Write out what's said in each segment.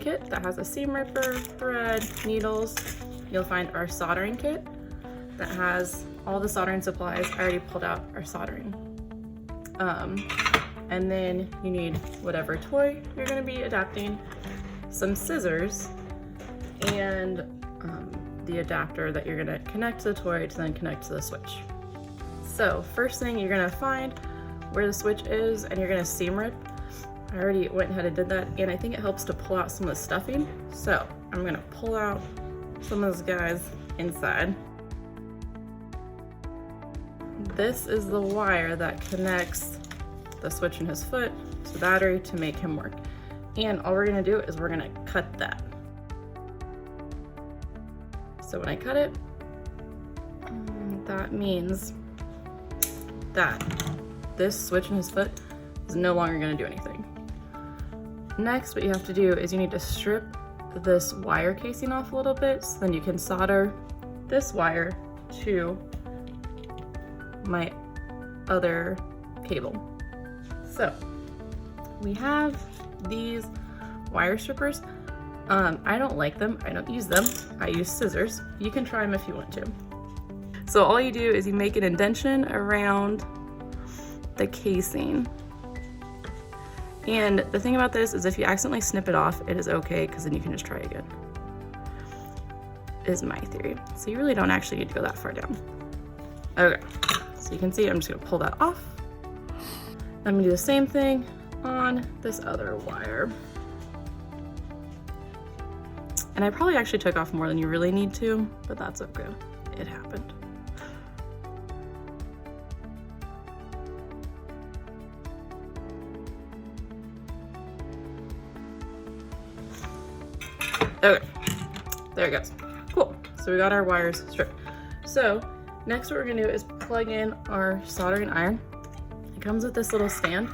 kit that has a seam ripper, thread, needles. You'll find our soldering kit that has all the soldering supplies. I already pulled out our soldering. And then you need whatever toy you're gonna be adapting, some scissors, and the adapter that you're gonna connect to the toy to then connect to the switch. So first thing, you're gonna find where the switch is and you're gonna seam rip. I already went ahead and did that, and I think it helps to pull out some of the stuffing. So I'm gonna pull out some of those guys inside. This is the wire that connects the switch in his foot to the battery to make him work. And all we're gonna do is we're gonna cut that. So when I cut it, that means that this switch in his foot is no longer gonna do anything. Next, what you have to do is you need to strip this wire casing off a little bit, so then you can solder this wire to my other cable. So we have these wire strippers. I don't like them, I don't use them. I use scissors. You can try them if you want to. So all you do is you make an indentation around the casing. And the thing about this is if you accidentally snip it off, it is okay, because then you can just try again, is my theory. So you really don't actually need to go that far down. Okay, so you can see I'm just gonna pull that off. I'm gonna do the same thing on this other wire. And I probably actually took off more than you really need to, but that's okay, it happened. Okay, there it goes. Cool, so we got our wires stripped. So next what we're gonna do is plug in our soldering iron. It comes with this little stand.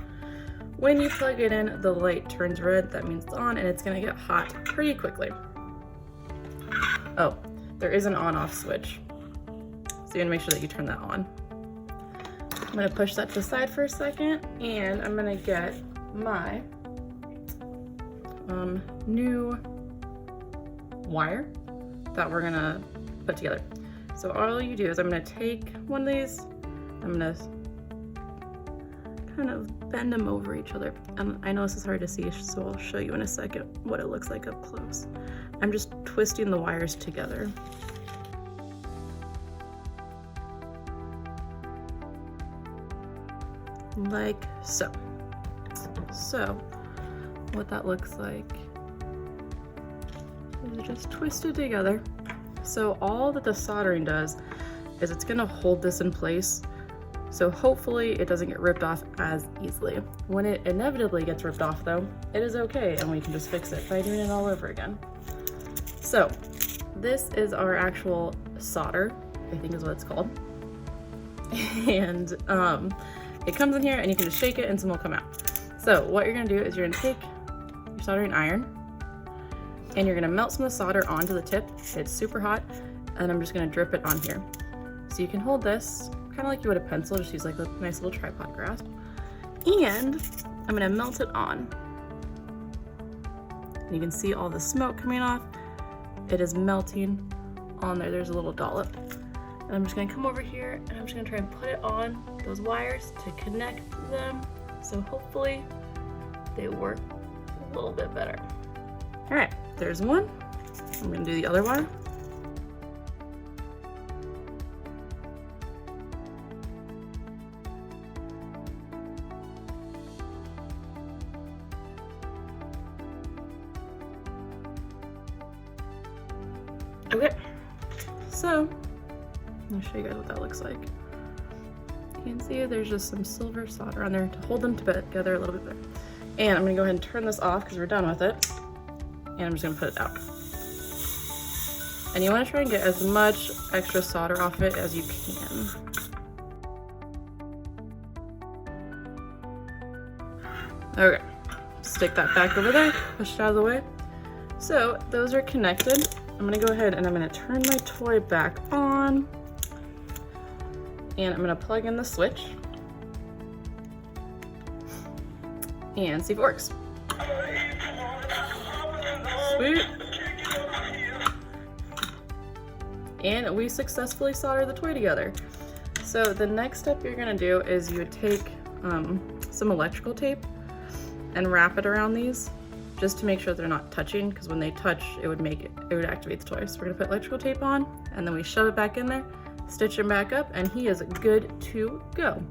When you plug it in, the light turns red, that means it's on, and it's gonna get hot pretty quickly. Oh, there is an on-off switch, so you wanna make sure that you turn that on. I'm gonna push that to the side for a second, and I'm gonna get my new wire that we're gonna put together. So all you do is I'm gonna take one of these, I'm gonna kind of bend them over each other. I know this is hard to see, so I'll show you in a second what it looks like up close. I'm just twisting the wires together. Like so. So what that looks like is just twisted together. So all that the soldering does is it's gonna hold this in place. So hopefully it doesn't get ripped off as easily. When it inevitably gets ripped off though, it is okay, and we can just fix it by doing it all over again. So this is our actual solder, I think is what it's called. And it comes in here and you can just shake it and some will come out. So what you're gonna do is you're gonna take your soldering iron and you're gonna melt some of the solder onto the tip. It's super hot, and I'm just gonna drip it on here. So you can hold this kind of like you would a pencil, just use like a nice little tripod grasp. And I'm gonna melt it on. And you can see all the smoke coming off. It is melting on there. There's a little dollop. And I'm just gonna come over here and I'm just gonna try and put it on those wires to connect them. So hopefully they work a little bit better. All right, there's one. I'm gonna do the other wire. Okay, so I'll show you guys what that looks like. You can see there's just some silver solder on there to hold them together a little bit better. And I'm gonna go ahead and turn this off because we're done with it. And I'm just gonna put it out. And you wanna try and get as much extra solder off it as you can. Okay, stick that back over there, push it out of the way. So those are connected. I'm gonna go ahead and I'm gonna turn my toy back on. And I'm gonna plug in the switch and see if it works. Sweet. And we successfully soldered the toy together. So the next step you're gonna do is you would take some electrical tape and wrap it around these just to make sure they're not touching, because when they touch, it would activate the toy. So we're gonna put electrical tape on, and then we shove it back in there, stitch him back up, and he is good to go.